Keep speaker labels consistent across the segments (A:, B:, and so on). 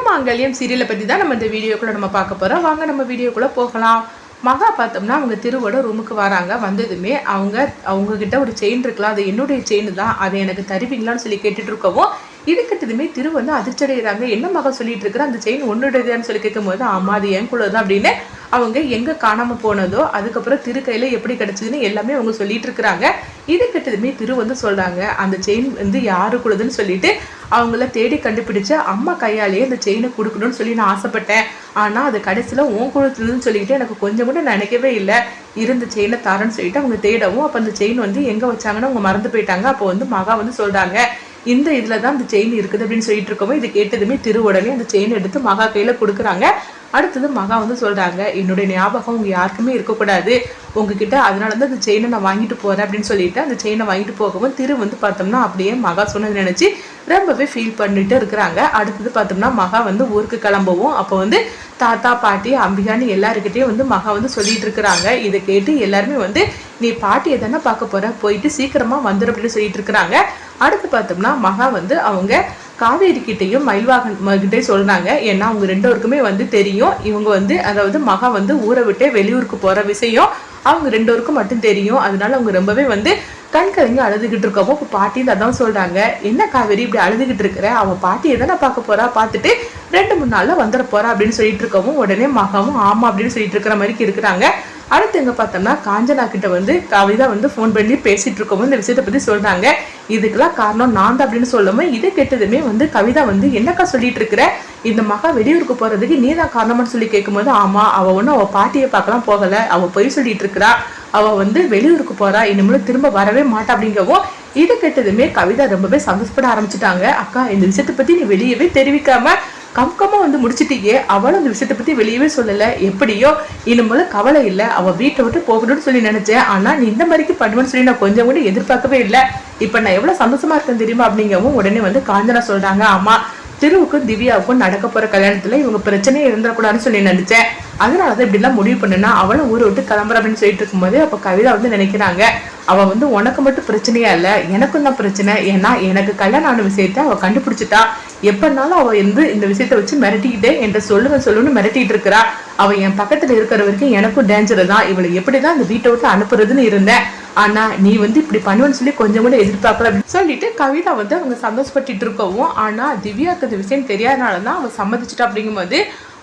A: திருமாங்கல்யம் சீரியலை பற்றி தான் நம்ம இந்த வீடியோக்குள்ளே நம்ம பார்க்க போகிறோம். வாங்க நம்ம வீடியோக்குள்ளே போகலாம். மகா பார்த்தோம்னா அவங்க திருவோட ரூமுக்கு வராங்க. வந்ததுமே அவங்கக்கிட்ட ஒரு செயின் இருக்கலாம், அது என்னுடைய செயின் தான், அதை எனக்கு தருவீங்களான்னு சொல்லி கேட்டுட்டு இருக்கவும் இதுக்கிட்டதுமே திரு வந்து அதிர்ச்சடைகிறாங்க. என்ன மகா சொல்லிட்டு இருக்கிற, அந்த செயின் ஒன்றுடையதான்னு சொல்லி கேட்கும்போது ஆமா அது என் கூட தான் அப்படின்னு அவங்க எங்கே காணாமல் போனதோ அதுக்கப்புறம் திரு கையில் எப்படி கிடச்சிதுன்னு எல்லாமே அவங்க சொல்லிட்டு இருக்கிறாங்க. இதுக்கிட்டதுமே திரு வந்து சொல்கிறாங்க அந்த செயின் வந்து யாருக்குள்ளதுன்னு சொல்லிட்டு அவங்கள தேடி கண்டுபிடிச்சு அம்மா கையாலேயே அந்த செயினை கொடுக்கணும்னு சொல்லி நான் ஆசைப்பட்டேன். ஆனால் அது கடைசியில் உன் கொடுத்ததுன்னு சொல்லிட்டு எனக்கு கொஞ்சம் கூட நினைக்கவே இல்லை. இருந்த செயினை தரேன்னு சொல்லிட்டு அவங்க தேடவும் அப்போ அந்த செயின் வந்து எங்கே வச்சாங்கன்னு அவங்க மறந்து போயிட்டாங்க. அப்போ வந்து மகா வந்து சொல்கிறாங்க இந்த இதில் தான் அந்த செயின் இருக்குது அப்படின்னு சொல்லிட்டு இருக்கவும் இது கேட்டதுமே திரு உடனே அந்த செயின் எடுத்து மகா கையில் கொடுக்குறாங்க. அடுத்தது மகா வந்து சொல்கிறாங்க என்னுடைய ஞாபகம் உங்கள் யாருக்குமே இருக்கக்கூடாது உங்ககிட்ட, அதனால தான் அந்த செயினை நான் வாங்கிட்டு போகிறேன் அப்படின்னு சொல்லிட்டு அந்த செயினை வாங்கிட்டு போகவும் திரு வந்து பார்த்தோம்னா அப்படியே மகா சொன்னது நினச்சி ரொம்பவே ஃபீல் பண்ணிட்டு இருக்கிறாங்க. அடுத்தது பார்த்தோம்னா மகா வந்து ஊருக்கு கிளம்பவும் அப்போ வந்து தாத்தா பாட்டி அம்பிகான்னு எல்லாருக்கிட்டையும் வந்து மகா வந்து சொல்லிட்டு இருக்கிறாங்க. இதை கேட்டு எல்லாருமே வந்து நீ பாட்டியை தானே பார்க்க போகிற, போயிட்டு சீக்கிரமாக வந்துடும் அப்படின்னு சொல்லிட்டு இருக்கிறாங்க. அடுத்து பார்த்தோம்னா மகா வந்து அவங்க காவேரி கிட்டையும் மயில்வாகன் கிட்டே சொல்றாங்க. ஏன்னா அவங்க ரெண்டோருக்குமே வந்து தெரியும் இவங்க வந்து அதாவது மகா வந்து ஊரை விட்டே வெளியூருக்கு போற விஷயம் அவங்க ரெண்டோருக்கும் மட்டும் தெரியும். அதனால அவங்க ரொம்பவே வந்து கண் கலங்கி அழுதுகிட்டு இருக்கவும் இப்போ பாட்டி அதான் சொல்றாங்க என்ன காவேரி இப்படி அழுதுகிட்டு இருக்கிற, அவன் பாட்டியை தானே பார்க்க போறா, பார்த்துட்டு 2-3 நாள்ல வந்துட போறா அப்படின்னு சொல்லிட்டு இருக்கவும் உடனே மகாவும் ஆமா அப்படின்னு சொல்லிட்டு இருக்கிற மாதிரி இருக்கிறாங்க. அடுத்து எங்க பார்த்தோம்னா காஞ்சனா கிட்ட வந்து கவிதா வந்து ஃபோன் பண்ணி பேசிட்டு இருக்கவும் இந்த விஷயத்தை பத்தி சொல்றாங்க. இதுக்கெல்லாம் காரணம் நான் தான் அப்படின்னு சொல்லவும் இதை கேட்டதுமே வந்து கவிதா வந்து என்னக்கா சொல்லிட்டு இருக்கிற, இந்த மகா வெளியூருக்கு போறதுக்கு நீ தான் காரணம்னு சொல்லி கேட்கும்போது ஆமா அவ ஒன்னும் அவ பாட்டியை பார்க்கலாம் போகல, அவ பொய் சொல்லிட்டு இருக்கிறா, அவ வந்து வெளியூருக்கு போறா, இனிமேல் திரும்ப வரவே மாட்டா அப்படிங்கவும் இதை கேட்டதுமே கவிதா ரொம்பவே சந்தோஷப்பட ஆரம்பிச்சுட்டாங்க. அக்கா இந்த விஷயத்தை பத்தி நீ வெளியவே தெரிவிக்காம கம்கமா வந்து முடிச்சிட்டீங்க, அவளும் அந்த விஷயத்தை பத்தி வெளியவே சொல்லல, எப்படியோ இனிமேல் கவலை இல்லை, அவ வீட்டை விட்டு போகணும்னு சொல்லி நினைச்சேன், ஆனா நீ இந்த மாதிரிக்கு பண்ணுவேன்னு சொல்லி நான் கொஞ்சம் கூட எதிர்பார்க்கவே இல்லை, இப்ப நான் எவ்வளவு சந்தோஷமா இருக்கேன் தெரியுமா அப்படிங்கவும் உடனே வந்து காஞ்சனா சொல்றாங்க ஆமா திருவுக்கும் திவ்யாவுக்கும் நடக்க போற கல்யாணத்துல இவங்க பிரச்சனையே இருந்துடக்கூடாதுன்னு சொல்லி நினைச்சேன், அதனாலதான் இப்படி எல்லாம் முடிவு பண்ணுனா அவளும் ஊரை விட்டு கிளம்புற அப்படின்னு சொல்லிட்டு இருக்கும்போது அப்ப கவிதா வந்து நினைக்கிறாங்க அவ வந்து உனக்கு மட்டும் பிரச்சனையா இல்ல எனக்கும் தான் பிரச்சனை, ஏன்னா எனக்கு கல்யாணம் ஆன விஷயத்த அவ கண்டுபிடிச்சிட்டா, எப்பனாலும் அவ வந்து இந்த விஷயத்த வச்சு மிரட்டிக்கிட்டே என்கிட்ட சொல்லுன்னு மிரட்டிட்டு இருக்கிறா, அவ என் பக்கத்துல இருக்கிற வரைக்கும் எனக்கும் டேஞ்சர் தான், இவளை எப்படிதான் இந்த வீட்டை விட்டு அனுப்புறதுன்னு இருந்தேன், ஆனா நீ வந்து இப்படி பண்ணுவேன்னு சொல்லி கொஞ்சம் கூட எதிர்பார்க்கல அப்படின்னு சொல்லிட்டு கவிதா வந்து அவங்க சந்தோஷப்பட்டு இருக்கவும் ஆனா திவ்யாவுக்கு இந்த விஷயம் தெரியாதனாலதான் அவ சம்மதிச்சிட்டா. அப்படிங்கும்போது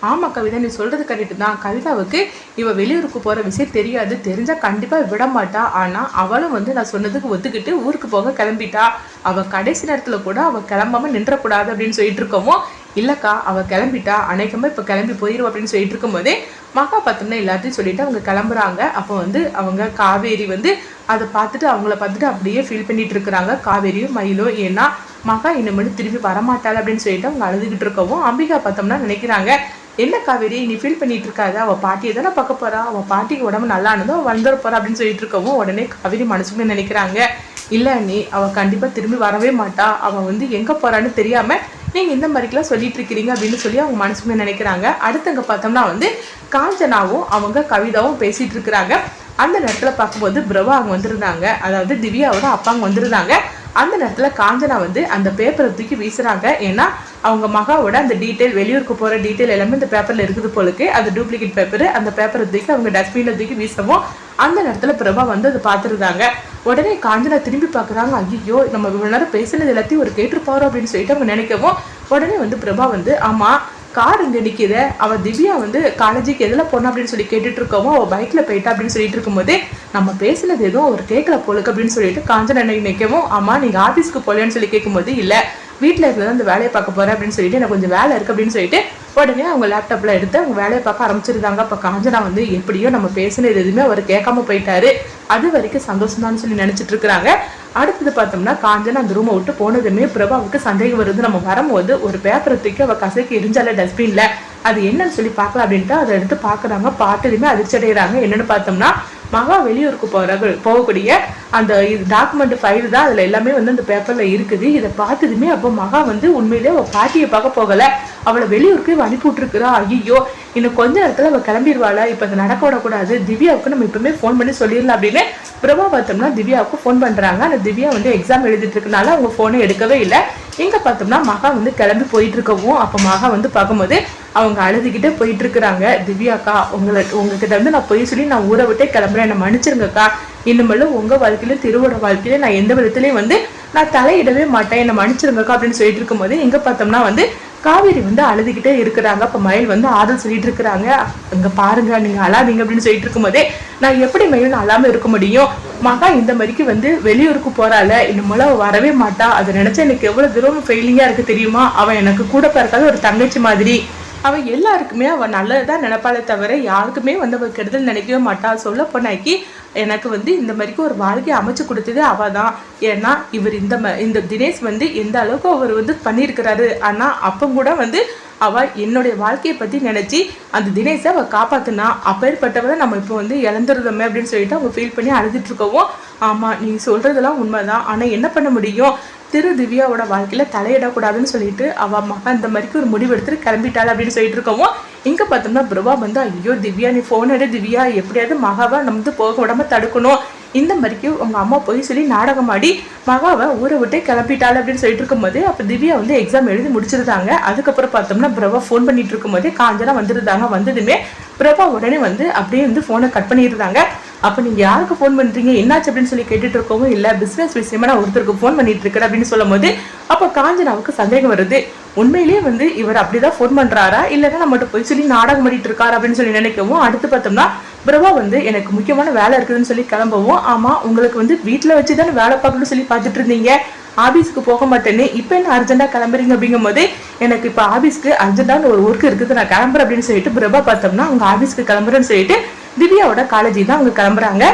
A: ஆமா கவிதா நீ சொல்றது கரெக்டு தான், கவிதாவுக்கு இவ வெளியூருக்கு போற விஷயம் தெரியாது, தெரிஞ்சா கண்டிப்பா விட மாட்டா, ஆனா அவளும் வந்து நான் சொன்னதுக்கு ஒத்துக்கிட்டு ஊருக்கு போக கிளம்பிட்டா, அவ கடைசி நேரத்துல கூட அவ கிளம்பாம நின்றக்கூடாது அப்படின்னு சொல்லிட்டு இருக்கவும் இல்லக்கா அவ கிளம்பிட்டா அநேகமா இப்ப கிளம்பி போயிரும் அப்படின்னு சொல்லிட்டு இருக்கும் போதே மகா பார்த்தோம்னா எல்லாத்தையும் சொல்லிட்டு அவங்க கிளம்புறாங்க. அப்போ வந்து அவங்க காவேரி வந்து அதை பார்த்துட்டு அவங்கள பார்த்துட்டு அப்படியே ஃபீல் பண்ணிட்டு இருக்கிறாங்க காவேரியும் மயிலும், ஏன்னா மகா இனிமேல் திரும்பி வரமாட்டாள் அப்படின்னு சொல்லிட்டு அவங்க அழுதுகிட்டு இருக்கவும் அம்பிகா பார்த்தோம்னா நினைக்கிறாங்க என்ன காவேரி நீ ஃபீல் பண்ணிட்டு இருக்காது, அவள் பாட்டியை தானே பார்க்க போறா, அவள் பாட்டிக்கு உடம்பு நல்லா இருந்தோ வந்துட போறா அப்படின்னு சொல்லிட்டு இருக்கவும் உடனே காவேரி மனசுக்குமே நினைக்கிறாங்க இல்லை நீ அவள் கண்டிப்பாக திரும்பி வரவே மாட்டா, அவள் வந்து எங்கே போறான்னு தெரியாம நீங்க இந்த மாதிரிக்கெல்லாம் சொல்லிட்டு இருக்கிறீங்க அப்படின்னு சொல்லி அவங்க மனசுக்குமே நினைக்கிறாங்க. அடுத்தங்க பார்த்தோம்னா வந்து காஞ்சனாவும் அவங்க கவிதாவும் பேசிட்டு இருக்கிறாங்க. அந்த நேரத்துல பார்க்கும்போது பிரபா அவங்க வந்திருந்தாங்க, அதாவது திவ்யாவோட அப்பா அவங்க வந்திருந்தாங்க. அந்த நேரத்துல காஞ்சனா வந்து அந்த பேப்பரை தூக்கி வீசுறாங்க, ஏன்னா அவங்க மகாவோட அந்த டீட்டெயில் வெளியூருக்கு போற டீட்டெயில் எல்லாமே இந்த பேப்பர்ல இருக்குது போலுக்கு, அது டூப்ளிகேட் பேப்பர், அந்த பேப்பரை தூக்கி அவங்க டஸ்ட்பின்ல தூக்கி வீசவும் அந்த நேரத்துல பிரபா வந்து அதை பார்த்துருந்தாங்க. உடனே காஞ்சனா திரும்பி பாக்குறாங்க, ஐயோ நம்ம இவ்வளவு நேரம் பேசினது எல்லாத்தையும் ஒரு கேட்டுருப்பாரோ அப்படின்னு சொல்லிட்டு அவங்க நினைக்கவும் உடனே வந்து பிரபா வந்து ஆமா கார் இங்க நிக்கிற, அவ திவ்யா வந்து காலேஜுக்கு எதுல போனா அப்படின்னு சொல்லி கேட்டுட்டு இருக்கவும் அவ பைக்ல போயிட்டா அப்படின்னு சொல்லிட்டு இருக்கும்போது நம்ம பேசினது எதுவும் அவர் கேட்கல போலுக்கு அப்படின்னு சொல்லிட்டு காஞ்சனா நினைக்கவும் ஆமா நீங்க ஆபீஸ்க்கு போலன்னு சொல்லி கேட்கும்போது இல்ல வீட்டுல இருந்தா அந்த வேலையை பார்க்க போறேன் அப்படின்னு சொல்லிட்டு எனக்கு கொஞ்சம் வேலை இருக்கு அப்படின்னு சொல்லிட்டு உடனே அவங்க லேப்டாப்ல எடுத்து அவங்க வேலையை பார்க்க ஆரம்பிச்சிருந்தாங்க. அப்ப காஞ்சனா வந்து எப்படியோ நம்ம பேசினது எதுவுமே அவர் கேட்காம போயிட்டாரு, அது வரைக்கும் சந்தோஷம் தான் சொல்லி நினைச்சிட்டு இருக்கிறாங்க. அடுத்தது பார்த்தோம்னா காஞ்சனா அந்த ரூமை விட்டு போனதுமே பிரபாவுக்கு சந்தேகம் வருது, நம்ம வரும்போது ஒரு பேப்பரை தூக்கி அவ கசைக்கு எரிஞ்சால டஸ்ட்பின்ல அது என்னன்னு சொல்லி பார்க்கலாம் அப்படின்ட்டு அதை எடுத்து பாக்குறாங்க. பார்த்ததுமே அதிர்ச்சி அடைகிறாங்க. என்னன்னு பார்த்தோம்னா மகா வெளியூருக்கு போகக்கூடிய அந்த டாக்குமெண்ட் ஃபைல் தான் அதுல எல்லாமே வந்து அந்த பேப்பர்ல இருக்குது. இதை பார்த்ததுமே அப்போ மகா வந்து உண்மையிலே அவ பாட்டியை பார்க்க போகல, அவளை வெளியூருக்கு அனுப்பி விட்டுருக்குறா, ஐயோ இன்னும் கொஞ்ச நேரத்துல அவ கிளம்பிடுவாளா, இப்ப அதை நடக்க விடக்கூடாது, திவ்யாவுக்கு நம்ம இப்பவுமே ஃபோன் பண்ணி சொல்லிடலாம் அப்படின்னு பிரபா பார்த்தோம்னா திவ்யாவுக்கு ஃபோன் பண்றாங்க. அந்த திவ்யா வந்து எக்ஸாம் எழுதிட்டு இருக்கனால அவங்க போனை எடுக்கவே இல்லை. இங்க பார்த்தோம்னா மகா வந்து கிளம்பி போயிட்டு இருக்கவும் அப்ப மகா வந்து பார்க்கும்போது அவங்க அழுதுகிட்டே போயிட்டு இருக்கிறாங்க. திவ்யாக்கா உங்ககிட்ட வந்து நான் போய் சொல்லி நான் ஊரை விட்டே கிளம்புறேன், என்ன மன்னிச்சிருங்கக்கா. இனிமேலும் உங்க வாழ்க்கையிலும் திருவோட வாழ்க்கையில நான் எந்த விதத்திலயும் வந்து நான் தலையிடவே மாட்டேன், என்ன மன்னிச்சிருங்கக்கா அப்படின்னு சொல்லிட்டு இருக்கும்போது இங்க பார்த்தோம்னா வந்து காவேரி வந்து அழுதுகிட்டே இருக்கிறாங்க. அப்ப மயில் வந்து ஆறுதல் சொல்லிட்டு இருக்கிறாங்க. இங்க பாருங்க நீங்க அழாதீங்க அப்படின்னு சொல்லிட்டு இருக்கும்போதே நான் எப்படி மயில் அழாம இருக்க முடியும், மகா இந்த மாதிரிக்கு வந்து வெளியூருக்கு போறாள், இனிமேல அவ வரவே மாட்டா, அதை நினைச்சா எனக்கு எவ்வளவு தூரம் ஃபெயிலிங்கா இருக்கு தெரியுமா, அவன் எனக்கு கூட பிறக்காத ஒரு தங்கச்சி மாதிரி, அவன் எல்லாருக்குமே அவன் நல்லதுதான் நினைப்பாளே தவிர யாருக்குமே வந்து அவள் கெடுதல் நினைக்கவே மாட்டா. சொல்ல போனாக்கி எனக்கு வந்து இந்த மாதிரிக்கு ஒரு வாழ்க்கையை அமைச்சு கொடுத்ததே அவ தான். ஏன்னா இவர் இந்த தினேஷ் வந்து எந்த அளவுக்கு அவர் வந்து பண்ணியிருக்கிறாரு. ஆனா அப்போ கூட வந்து அவ என்னுடைய வாழ்க்கையை பத்தி நினைச்சு அந்த தினேஷை அவ காப்பாத்துனா, அப்பேற்பட்டவரை நம்ம இப்போ வந்து இழந்துருதோமே அப்படின்னு சொல்லிட்டு அவங்க ஃபீல் பண்ணி அழுதுட்டு இருக்கவும், ஆமா நீ சொல்றதெல்லாம் உண்மைதான், ஆனா என்ன பண்ண முடியும், திவ்யாவோட வாழ்க்கையில தலையிடக்கூடாதுன்னு சொல்லிட்டு அவ மகா இந்த மாதிரிக்கு ஒரு முடிவு எடுத்துட்டு கிளம்பிட்டாள் அப்படின்னு சொல்லிட்டு இருக்கவும் இங்க பார்த்தோம்னா பிரபா வந்து ஐயோ திவ்யா நீ போன் எடு திவ்யா, எப்படியாவது மகாவை நம்ம போக விடாம தடுக்கணும், இந்த மாதிரிக்கு உங்க அம்மா போய் சொல்லி நாடகம் ஆடி மகாவை ஊரை விட்டே கிளம்பிட்டாள் அப்படின்னு சொல்லிட்டு இருக்கும்போது அப்ப திவ்யா வந்து எக்ஸாம் எழுதி முடிச்சிருந்தாங்க. அதுக்கப்புறம் பார்த்தோம்னா பிரபா ஃபோன் பண்ணிட்டு இருக்கும்போதே காஞ்சனா வந்துருந்தாங்க. வந்ததுமே பிரபா உடனே வந்து அப்படியே வந்து போனை கட் பண்ணியிருந்தாங்க. அப்ப நீங்க யாருக்கு ஃபோன் பண்றீங்க என்னாச்சு அப்படின்னு சொல்லி கேட்டுட்டு இருக்கவும் இல்ல பிசினஸ் விஷயமா நான் ஒருத்தருக்கு ஃபோன் பண்ணிட்டு இருக்கிறேன் அப்படின்னு சொல்லும் போது அப்ப காஞ்சனாவுக்கு சந்தேகம் வருது. உண்மையிலேயே வந்து இவர் அப்படிதான் ஃபோன் பண்றாரா இல்லைன்னா நம்மகிட்ட போய் சொல்லி நாடகம் பண்ணிட்டு இருக்காரு அப்படின்னு சொல்லி நினைக்கவும் அடுத்து பார்த்தோம்னா பிரபா வந்து எனக்கு முக்கியமான வேலை இருக்குதுன்னு சொல்லி கிளம்பவும், ஆமா உங்களுக்கு வந்து வீட்டுல வச்சுதானே வேலை பார்க்கணும்னு சொல்லி பார்த்துட்டு இருந்தீங்க, ஆபீஸ்க்கு போக மாட்டேன்னு இப்ப என்ன அர்ஜென்டா கிளம்புறீங்க அப்படிங்கும் போது எனக்கு இப்ப ஆபீஸ்க்கு அர்ஜென்டான ஒரு ஒர்க் இருக்குது நான் கிளம்புறேன் அப்படின்னு சொல்லிட்டு பிரபா பார்த்தோம்னா அவங்க ஆபீஸ்க்கு கிளம்புறேன்னு சொல்லிட்டு திவ்யாவோட காலேஜ் தான் அவங்க கிளம்புறாங்க.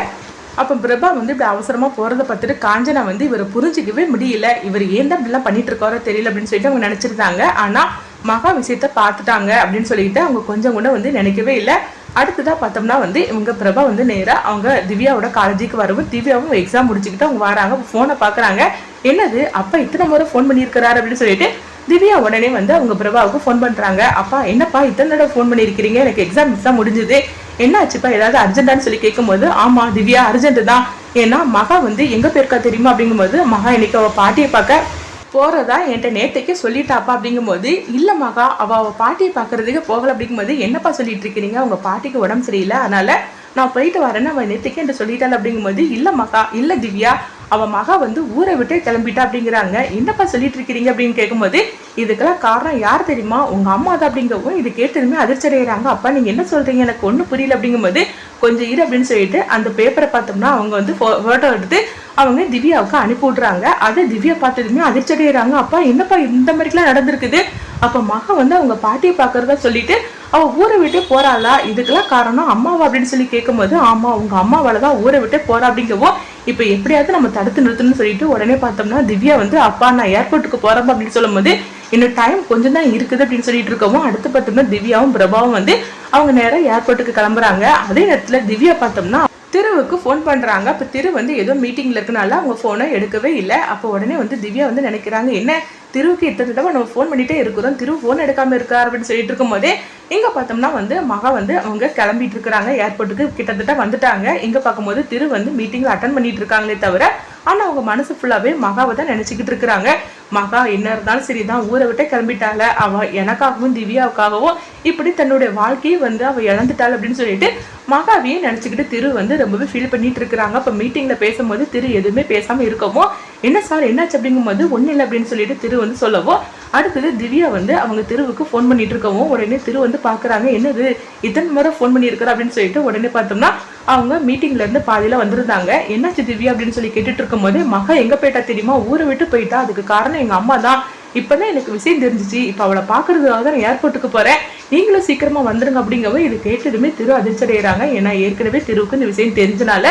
A: அப்ப பிரபா வந்து இப்படி அவசரமா போறதை பார்த்துட்டு காஞ்சனா வந்து இவரை புரிஞ்சிக்கவே முடியல, இவர் ஏன் தான் இப்படிலாம் பண்ணிட்டு இருக்காரோ தெரியல அப்படின்னு சொல்லிட்டு அவங்க நினைச்சிருந்தாங்க. ஆனா மகா விஷயத்த பார்த்துட்டாங்க அப்படின்னு சொல்லிட்டு அவங்க கொஞ்சம் கூட வந்து நினைக்கவே இல்லை. அடுத்ததா பார்த்தோம்னா வந்து இவங்க பிரபா வந்து நேரா அவங்க திவ்யாவோட காலேஜுக்கு வரவும் திவ்யாவும் எக்ஸாம் முடிச்சுக்கிட்டு அவங்க வராங்க. போனை பாக்குறாங்க, என்னது அப்பா இத்தனை முறை ஃபோன் பண்ணியிருக்கிறாரு அப்படின்னு சொல்லிட்டு திவ்யா உடனே வந்து அவங்க பிரபாவுக்கு ஃபோன் பண்றாங்க. அப்பா என்னப்பா இத்தனை தடவை ஃபோன் பண்ணியிருக்கிறீங்க, எனக்கு எக்ஸாம் தான் முடிஞ்சது, என்ன ஆச்சுப்பா ஏதாவது அர்ஜென்டான்னு சொல்லி கேட்கும்போது ஆமா திவ்யா அர்ஜென்ட் தான், ஏன்னா மகா வந்து எங்க போயிருக்கா தெரியுமா அப்படிங்கும்போது மகா இன்னைக்கு அவ பாட்டியை பார்க்க போறதா என்கிட்ட நேற்றைக்கு சொல்லிட்டாப்பா அப்படிங்கும்போது இல்ல மகா அவ பாட்டியை பாக்குறதுக்கு போகல அப்படிங்கும்போது என்னப்பா சொல்லிட்டு இருக்கிறீங்க, அவங்க பாட்டிக்கு உடம்பு சரியில்லை அதனால நான் போயிட்டு வரேன்னு அவன் நேற்றுக்கு என்று சொல்லிட்டாள் அப்படிங்கும்போது இல்ல மகா இல்ல திவ்யா அவ மகா வந்து ஊரை விட்டு கிளம்பிட்டா அப்படிங்கிறாங்க, என்னப்பா சொல்லிட்டு இருக்கிறீங்க அப்படின்னு கேட்கும்போது இதுக்கெல்லாம் காரணம் யார் தெரியுமா உங்க அம்மா தான் அப்படிங்கவும் இது கேட்டதுமே அதிர்ச்சி அடைகிறாங்க. அப்பா நீங்க என்ன சொல்றீங்க எனக்கு ஒன்றும் புரியல அப்படிங்கும்போது கொஞ்சம் இரு அப்படின்னு சொல்லிட்டு அந்த பேப்பரை பார்த்தோம்னா அவங்க வந்து போட்டோ எடுத்து அவங்க திவ்யாவுக்கு அனுப்பி விடுறாங்க. அதை திவ்யா பார்த்ததுமே அதிர்ச்சி அடைகிறாங்க. அப்பா என்னப்பா இந்த மாதிரிலாம் நடந்திருக்குது, அப்ப மகா வந்து அவங்க பாட்டியை பாக்குறதா சொல்லிட்டு அவ ஊரை விட்டே போறாளா, இதுக்கெல்லாம் காரணம் அம்மாவா அப்படின்னு சொல்லி கேட்கும்போது ஆமா உங்க அம்மாவாலதான் ஊரை விட்டே போறா அப்படிங்கவும் இப்ப எப்படியாவது நம்ம தடுத்து நிறுத்தணும்னு சொல்லிட்டு உடனே பார்த்தோம்னா திவ்யா வந்து அப்பா நான் ஏர்போர்ட்டுக்கு போறேன் அப்படின்னு சொல்லும் போது இன்னும் டைம் கொஞ்சம் தான் இருக்குது அப்படின்னு சொல்லிட்டு இருக்கவும் அடுத்து பார்த்தோம்னா திவ்யாவும் பிரபாவும் வந்து அவங்க நேரம் ஏர்போர்ட்டுக்கு கிளம்புறாங்க. அதே நேரத்துல திவ்யா பார்த்தோம்னா திருவுக்கு ஃபோன் பண்றாங்க. அப்ப திரு வந்து ஏதோ மீட்டிங்ல இருக்கனால அவங்க போனை எடுக்கவே இல்லை. அப்போ உடனே வந்து திவ்யா வந்து நினைக்கிறாங்க என்ன திருவுக்கு இத்தனை தடவை நம்ம ஃபோன் பண்ணிட்டே இருக்கிறோம், திரு ஃபோன் எடுக்காம இருக்காரு அப்படின்னு சொல்லிட்டு இருக்கும் போதே இங்க பார்த்தோம்னா வந்து மகா வந்து அவங்க கிளம்பிட்டு இருக்கிறாங்க, ஏர்போர்ட்டுக்கு கிட்டத்தட்ட வந்துட்டாங்க. இங்க பார்க்கும்போது திரு வந்து மீட்டிங்ல அட்டன் பண்ணிட்டு இருக்காங்களே தவிர ஆனா அவங்க மனசு ஃபுல்லாவே மகாவை தான் நினைச்சுக்கிட்டு இருக்கிறாங்க. மகா என்ன இருந்தாலும் சரிதான் ஊரை விட்டே கிளம்பிட்டால, அவ எனக்காகவும் திவ்யாவுக்காகவும் இப்படி தன்னுடைய வாழ்க்கையை வந்து அவ இழந்துட்டாள் அப்படின்னு சொல்லிட்டு மகாவையே நினைச்சுக்கிட்டு திரு வந்து ரொம்பவே ஃபீல் பண்ணிட்டு இருக்கிறாங்க. அப்ப மீட்டிங்ல பேசும்போது திரு எதுவுமே பேசாம இருக்கவும் என்ன சார் என்னாச்சு அப்படிங்கும் போது ஒன்னும் இல்லை அப்படின்னு சொல்லிட்டு திரு வந்து சொல்லவும் அடுத்தது திவ்யா வந்து அவங்க திருவுக்கு ஃபோன் பண்ணிட்டு இருக்கவும் உடனே திரு வந்து பாக்குறாங்க, என்னது இத்தனை முறை ஃபோன் பண்ணியிருக்கிற அப்படின்னு சொல்லிட்டு உடனே பார்த்தோம்னா அவங்க மீட்டிங்ல இருந்து பாதியில வந்திருந்தாங்க. என்னாச்சு திவ்யா அப்படின்னு சொல்லி கேட்டுட்டு இருக்கும் போது மகா எங்க போயிட்டா தெரியுமா, ஊரை விட்டு போயிட்டா, அதுக்கு காரணம் எங்க அம்மா தான், இப்பதான் எனக்கு விஷயம் தெரிஞ்சிச்சு, இப்ப அவளை பாக்குறதுக்காக தான் நான் ஏர்போர்ட்டுக்கு போறேன், நீங்களும் சீக்கிரமா வந்துருங்க அப்படிங்கவும் இது கேட்டதுமே திரு அதிர்ச்சி அடைகிறாங்க. ஏன்னா ஏற்கனவே திருவுக்கு இந்த விஷயம் தெரிஞ்சனால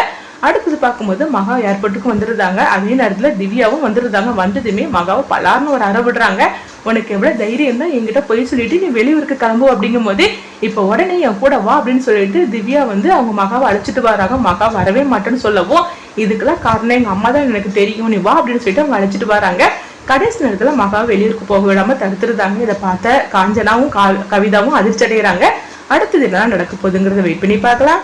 A: அடுத்தது பார்க்கும்போது மகா ஏர்போர்ட்டுக்கு வந்துருந்தாங்க. அதே நேரத்துல திவ்யாவும் வந்துருந்தாங்க. வந்ததுமே மகாவை பலார்னு ஒரு அற விடுறாங்க, உனக்கு எவ்வளவு தைரியம் தான் என்கிட்ட போய் சொல்லிட்டு நீ வெளியூருக்கு கிளம்பு அப்படிங்கும் போது இப்ப உடனே என் கூட வா அப்படின்னு சொல்லிட்டு திவ்யா வந்து அவங்க மகாவை அழைச்சிட்டு வராங்க. மகா வரவே மாட்டேன்னு சொல்லவும் இதுக்கெல்லாம் காரணம் எங்க அம்மா தான் எனக்கு தெரியும், நீ வா அப்படின்னு சொல்லிட்டு அவங்க அழைச்சிட்டு வராங்க. கடைசி நேரத்துல மகா வெளியூருக்கு போக விடாம தடுத்துருந்தாங்க. இதை பார்த்த காஞ்சனாவும் கவிதாவும் அதிர்ச்சி அடைகிறாங்க. அடுத்தது என்ன நடக்க போகுதுங்கிறத வெயிட் பண்ணி பார்க்கலாம்.